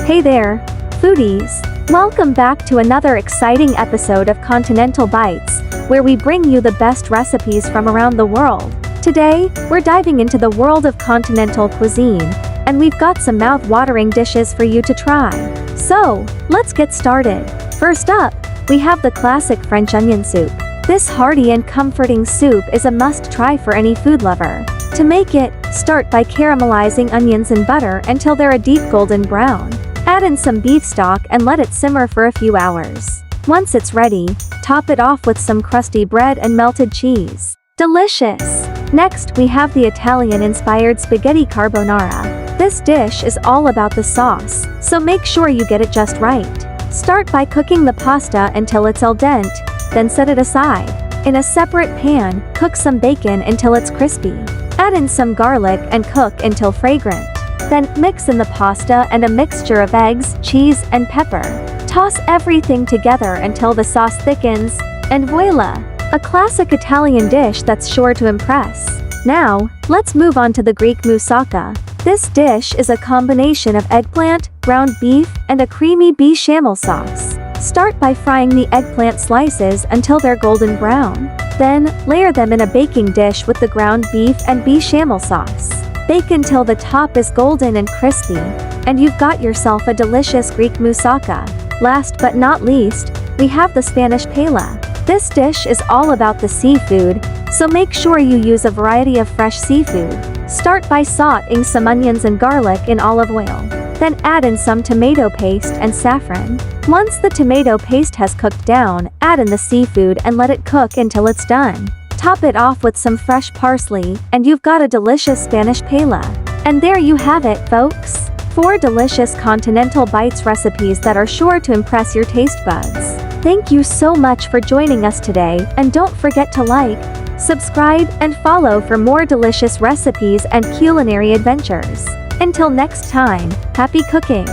Hey there, foodies! Welcome back to another exciting episode of Continental Bites, where we bring you the best recipes from around the world. Today, we're diving into the world of continental cuisine, and we've got some mouth-watering dishes for you to try. So, let's get started. First up, we have the classic French onion soup. This hearty and comforting soup is a must-try for any food lover. To make it, start by caramelizing onions in butter until they're a deep golden brown. Add in some beef stock and let it simmer for a few hours. Once it's ready, top it off with some crusty bread and melted cheese. Delicious! Next, we have the Italian-inspired spaghetti carbonara. This dish is all about the sauce, so make sure you get it just right. Start by cooking the pasta until it's al dente, then set it aside. In a separate pan, cook some bacon until it's crispy. Add in some garlic and cook until fragrant. Then, mix in the pasta and a mixture of eggs, cheese, and pepper. Toss everything together until the sauce thickens, and voila! A classic Italian dish that's sure to impress. Now, let's move on to the Greek moussaka. This dish is a combination of eggplant, ground beef, and a creamy bechamel sauce. Start by frying the eggplant slices until they're golden brown. Then, layer them in a baking dish with the ground beef and bechamel sauce. Bake until the top is golden and crispy, and you've got yourself a delicious Greek moussaka. Last but not least, we have the Spanish paella. This dish is all about the seafood, so make sure you use a variety of fresh seafood. Start by sauteing some onions and garlic in olive oil. Then add in some tomato paste and saffron. Once the tomato paste has cooked down, add in the seafood and let it cook until it's done. Top it off with some fresh parsley, and you've got a delicious Spanish paella. And there you have it, folks. 4 delicious Continental Bites recipes that are sure to impress your taste buds. Thank you so much for joining us today, and don't forget to like, subscribe, and follow for more delicious recipes and culinary adventures. Until next time, happy cooking!